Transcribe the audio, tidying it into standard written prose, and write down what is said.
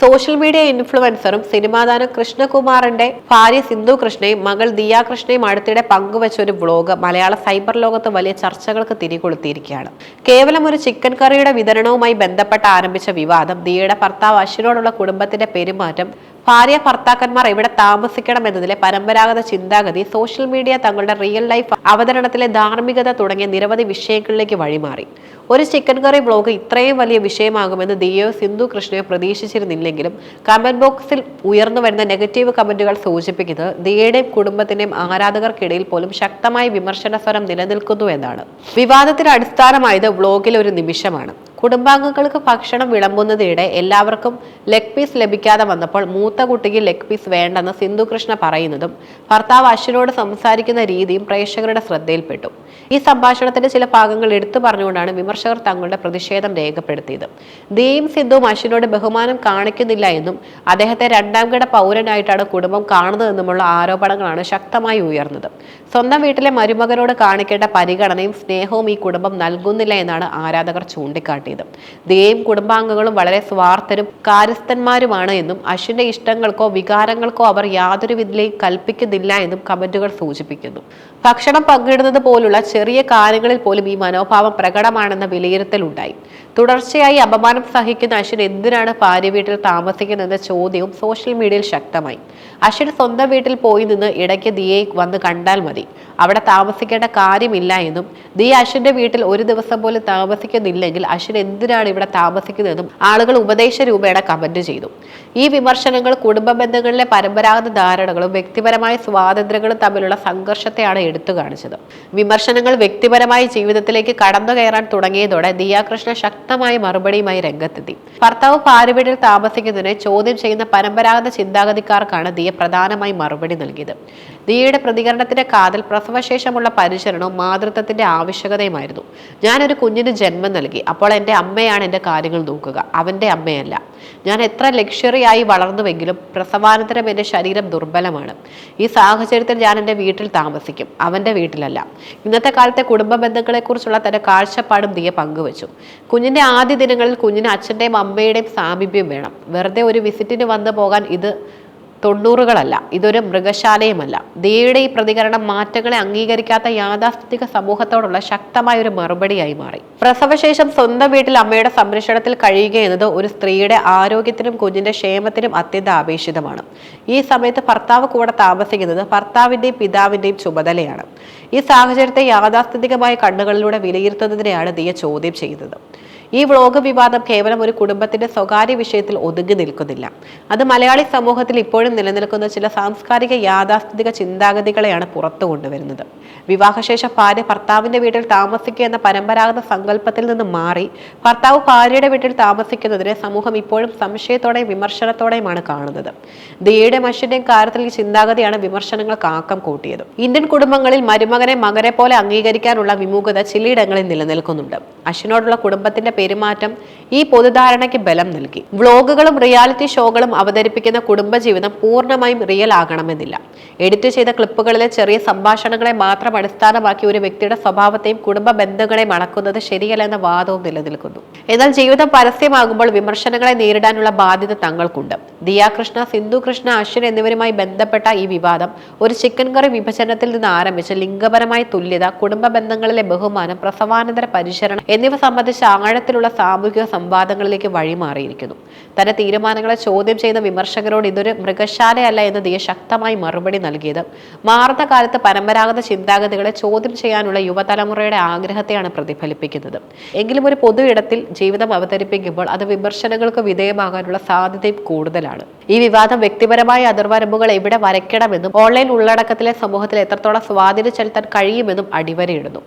Social media ഇൻഫ്ലുവൻസറും സിനിമാതാരം കൃഷ്ണകുമാറിന്റെ ഭാര്യ സിന്ധു കൃഷ്ണയും മകൾ ദിയ കൃഷ്ണയും അടുത്തിടെ പങ്കുവച്ച ഒരു വ്ലോഗ് മലയാള സൈബർ ലോകത്ത് വലിയ ചർച്ചകൾക്ക് തിരികൊളുത്തിയിരിക്കുകയാണ്. കേവലം ഒരു ചിക്കൻ കറിയുടെ വിതരണവുമായി ബന്ധപ്പെട്ട് ആരംഭിച്ച വിവാദം ദിയയുടെ ഭർത്താവ് അശ്വിനോടുള്ള കുടുംബത്തിന്റെ പെരുമാറ്റം, ഭാര്യ ഭർത്താക്കന്മാർ എവിടെ താമസിക്കണം എന്നതിലെ പരമ്പരാഗത ചിന്താഗതി, സോഷ്യൽ മീഡിയ തങ്ങളുടെ റിയൽ ലൈഫ് അവതരണത്തിലെ ധാർമ്മികത തുടങ്ങിയ നിരവധി വിഷയങ്ങളിലേക്ക് വഴിമാറി. ഒരു ചിക്കൻ കറി ബ്ലോഗ് ഇത്രയും വലിയ വിഷയമാകുമെന്ന് ദിയയോ സിന്ധു കൃഷ്ണയോ പ്രതീക്ഷിച്ചിരുന്നില്ലെങ്കിലും കമന്റ് ബോക്സിൽ ഉയർന്നു വരുന്ന നെഗറ്റീവ് കമന്റുകൾ സൂചിപ്പിക്കുന്നത് ദിയയുടെയും കുടുംബത്തിന്റെയും ആരാധകർക്കിടയിൽ പോലും ശക്തമായ വിമർശന സ്വരം നിലനിൽക്കുന്നു എന്നാണ്. വിവാദത്തിന് അടിസ്ഥാനമായത് വ്ലോഗിലെ ഒരു നിമിഷമാണ്. കുടുംബാംഗങ്ങൾക്ക് ഭക്ഷണം വിളമ്പുന്നതിനിടെ എല്ലാവർക്കും ലെഗ് പീസ് ലഭിക്കാതെ വന്നപ്പോൾ മൂത്ത കുട്ടിക്ക് ലെഗ് പീസ് വേണ്ടെന്ന് സിന്ധു കൃഷ്ണ പറയുന്നതും ഭർത്താവ് അശ്വിനോട് സംസാരിക്കുന്ന രീതിയും പ്രേക്ഷകരുടെ ശ്രദ്ധയിൽപ്പെട്ടു. ഈ സംഭാഷണത്തിന്റെ ചില ഭാഗങ്ങൾ എടുത്തു പറഞ്ഞുകൊണ്ടാണ് വിമർശകർ തങ്ങളുടെ പ്രതിഷേധം രേഖപ്പെടുത്തിയത്. ദിയയും സിന്ധുവും അശ്വിനോട് ബഹുമാനം കാണിക്കുന്നില്ല എന്നും അദ്ദേഹത്തെ രണ്ടാം കിട പൗരനായിട്ടാണ് കുടുംബം കാണുന്നതെന്നുമുള്ള ആരോപണങ്ങളാണ് ശക്തമായി ഉയർന്നത്. സ്വന്തം വീട്ടിലെ മരുമകനോട് കാണിക്കേണ്ട പരിഗണനയും സ്നേഹവും ഈ കുടുംബം നൽകുന്നില്ല എന്നാണ് ആരാധകർ ചൂണ്ടിക്കാട്ടിയത്. ദിയയും കുടുംബാംഗങ്ങളും വളരെ സ്വാർത്ഥരും കാര്യസ്ഥന്മാരുമാണ് എന്നും അശ്വിന്റെ ഇഷ്ടങ്ങൾക്കോ വികാരങ്ങൾക്കോ അവർ യാതൊരു വിധത്തിലും കൽപ്പിക്കുന്നില്ല എന്നും കമന്റുകൾ സൂചിപ്പിക്കുന്നു. ഭക്ഷണം പങ്കിടുന്നത് പോലുള്ള ചെറിയ കാര്യങ്ങളിൽ പോലും ഈ മനോഭാവം പ്രകടമാണെന്ന വിലയിരുത്തലുണ്ടായി. തുടർച്ചയായി അപമാനം സഹിക്കുന്ന അശ്വിൻ എന്തിനാണ് ഭാര്യ വീട്ടിൽ താമസിക്കുന്നതെന്ന ചോദ്യവും സോഷ്യൽ മീഡിയയിൽ ശക്തമായി. അശ്വിൻ സ്വന്തം വീട്ടിൽ പോയി നിന്ന് ഇടയ്ക്ക് ദിയയെ വന്ന് കണ്ടാൽ മതി, അവിടെ താമസിക്കേണ്ട കാര്യമില്ല എന്നും ദിയ അശ്വിന്റെ വീട്ടിൽ ഒരു ദിവസം പോലും താമസിക്കുന്നില്ലെങ്കിൽ അശ്വിൻ എന്തിനാണ് ഇവിടെ താമസിക്കുന്നതെന്നും ആളുകൾ ഉപദേശ രൂപേണ കമന്റ് ചെയ്തു. ഈ വിമർശനങ്ങൾ കുടുംബ ബന്ധങ്ങളിലെ പരമ്പരാഗത ധാരണകളും വ്യക്തിപരമായ സ്വാതന്ത്ര്യങ്ങളും തമ്മിലുള്ള സംഘർഷത്തെയാണ് എടുത്തു കാണിച്ചത്. വിമർശനങ്ങൾ വ്യക്തിപരമായ ജീവിതത്തിലേക്ക് കടന്നു കയറാൻ തുടങ്ങിയതോടെ ദിയ കൃഷ്ണ ശക്തമായ മറുപടിയുമായി രംഗത്തെത്തി. ഭർത്താവ് ഭാര്യ വീട്ടിൽ താമസിക്കുന്നതിനെ ചോദ്യം ചെയ്യുന്ന പരമ്പരാഗത ചിന്താഗതിക്കാർക്കാണ് ദിയ പ്രധാനമായി മറുപടി നൽകിയത്. ദിയയുടെ പ്രതികരണത്തിന്റെ കാതൽ പ്രസവശേഷമുള്ള പരിചരണവും മാതൃത്വത്തിന്റെ ആവശ്യകതയുമായിരുന്നു. ഞാനൊരു കുഞ്ഞിന് ജന്മം നൽകി, അപ്പോൾ എൻ്റെ അമ്മയാണ് എൻ്റെ കാര്യങ്ങൾ നോക്കുക, അവൻ്റെ അമ്മയല്ല. ഞാൻ എത്ര ലക്ഷറി ആയി വളർന്നുവെങ്കിലും പ്രസവാനന്തരം എൻ്റെ ശരീരം ദുർബലമാണ്. ഈ സാഹചര്യത്തിൽ ഞാൻ എൻ്റെ വീട്ടിൽ താമസിക്കും, അവൻ്റെ വീട്ടിലല്ല. ഇന്നത്തെ കാലത്തെ കുടുംബ ബന്ധങ്ങളെക്കുറിച്ചുള്ള തന്റെ കാഴ്ചപ്പാടും ദിയ പങ്കുവച്ചു. കുഞ്ഞിന്റെ ആദ്യ ദിനങ്ങളിൽ കുഞ്ഞിന് അച്ഛൻ്റെയും അമ്മയുടെയും സാമീപ്യം വേണം. വെറുതെ ഒരു വിസിറ്റിന് വന്നു പോകാൻ ഇത് 90കളല്ല, ഇതൊരു മൃഗശാലയുമല്ല. ദിയയുടെ ഈ പ്രതികരണം മാറ്റങ്ങളെ അംഗീകരിക്കാത്ത യാഥാസ്ഥിതിക സമൂഹത്തോടുള്ള ശക്തമായ ഒരു മറുപടിയായി മാറി. പ്രസവശേഷം സ്വന്തം വീട്ടിൽ അമ്മയുടെ സംരക്ഷണത്തിൽ കഴിയുക എന്നത് ഒരു സ്ത്രീയുടെ ആരോഗ്യത്തിനും കുഞ്ഞിന്റെ ക്ഷേമത്തിനും അത്യന്താപേക്ഷിതമാണ്. ഈ സമയത്ത് ഭർത്താവ് കൂടെ താമസിക്കുന്നത് ഭർത്താവിന്റെയും പിതാവിന്റെയും ചുമതലയാണ്. ഈ സാഹചര്യത്തെ യാഥാസ്ഥിതികമായ കണ്ണുകളിലൂടെ വിലയിരുത്തുന്നതിനെയാണ് ദിയ ചോദ്യം ചെയ്യുന്നത്. ഈ വ്ലോഗ് വിവാദം കേവലം ഒരു കുടുംബത്തിന്റെ സ്വകാര്യ വിഷയത്തിൽ ഒതുങ്ങി നിൽക്കുന്നില്ല. അത് മലയാളി സമൂഹത്തിൽ ഇപ്പോഴും നിലനിൽക്കുന്ന ചില സാംസ്കാരിക യാഥാസ്ഥിതിക ചിന്താഗതികളെയാണ് പുറത്തു കൊണ്ടുവരുന്നത്. വിവാഹശേഷം ഭാര്യ ഭർത്താവിന്റെ വീട്ടിൽ താമസിക്കുക എന്ന പരമ്പരാഗത സങ്കല്പത്തിൽ നിന്ന് മാറി ഭർത്താവ് ഭാര്യയുടെ വീട്ടിൽ താമസിക്കുന്നതിനെ സമൂഹം ഇപ്പോഴും സംശയത്തോടെയും വിമർശനത്തോടെയുമാണ് കാണുന്നത്. ദിയയുടെ അശ്വിന്റെയും കാര്യത്തിൽ ഈ ചിന്താഗതിയാണ് വിമർശനങ്ങൾക്ക് ആക്കം കൂട്ടിയത്. ഇന്ത്യൻ കുടുംബങ്ങളിൽ മരുമകനെ മകനെ പോലെ അംഗീകരിക്കാനുള്ള വിമുഖത ചിലയിടങ്ങളിൽ നിലനിൽക്കുന്നുണ്ട്. അശ്വിനോടുള്ള കുടുംബത്തിന്റെ പെരുമാറ്റം ഈ പൊതുധാരണയ്ക്ക് ബലം നൽകി. വ്ലോഗുകളും റിയാലിറ്റി ഷോകളും അവതരിപ്പിക്കുന്ന കുടുംബജീവിതം പൂർണ്ണമായും റിയൽ ആകണമെന്നില്ല. എഡിറ്റ് ചെയ്ത ക്ലിപ്പുകളിലെ ചെറിയ സംഭാഷണങ്ങളെ മാത്രം അടിസ്ഥാനമാക്കി ഒരു വ്യക്തിയുടെ സ്വഭാവത്തെയും കുടുംബ ബന്ധങ്ങളെയും അളക്കുന്നത് ശരിയല്ല എന്ന വാദവും നിലനിൽക്കുന്നു. എന്നാൽ ജീവിതം പരസ്യമാകുമ്പോൾ വിമർശനങ്ങളെ നേരിടാനുള്ള ബാധ്യത തങ്ങൾക്കുണ്ട്. ദിയ കൃഷ്ണ, സിന്ധു കൃഷ്ണ, അശ്വിൻ എന്നിവരുമായി ബന്ധപ്പെട്ട ഈ വിവാദം ഒരു ചിക്കൻ കറി വിഭജനത്തിൽ നിന്ന് ആരംഭിച്ച് ലിംഗപരമായ തുല്യത, കുടുംബ ബന്ധങ്ങളിലെ ബഹുമാനം, പ്രസവാനന്തര പരിചരണം എന്നിവ സംബന്ധിച്ച ആഴത്തിലുള്ള സാമൂഹിക സംവാദങ്ങളിലേക്ക് വഴിമാറിയിരിക്കുന്നു. തന്റെ തീരുമാനങ്ങളെ ചോദ്യം ചെയ്യുന്ന വിമർശകരോട് ഇതൊരു മൃഗശാലയല്ല എന്ന് ദിയ ശക്തമായി മറുപടി നൽകിയത് മാറുന്ന കാലത്ത് പരമ്പരാഗത ചിന്താഗതികളെ ചോദ്യം ചെയ്യാനുള്ള യുവതലമുറയുടെ ആഗ്രഹത്തെയാണ് പ്രതിഫലിപ്പിക്കുന്നത്. എങ്കിലും ഒരു പൊതു ഇടത്തിൽ ജീവിതം അവതരിപ്പിക്കുമ്പോൾ അത് വിമർശനങ്ങൾക്ക് വിധേയമാകാനുള്ള സാധ്യതയും കൂടുതലാണ്. ഈ വിവാദം വ്യക്തിപരമായ അതിർവരമ്പുകൾ എവിടെ വരയ്ക്കണമെന്നും ഓൺലൈൻ ഉള്ളടക്കത്തിലെ സമൂഹത്തിൽ എത്രത്തോളം സ്വാധീനം ചെലുത്താൻ കഴിയുമെന്നും അടിവരയിടുന്നു.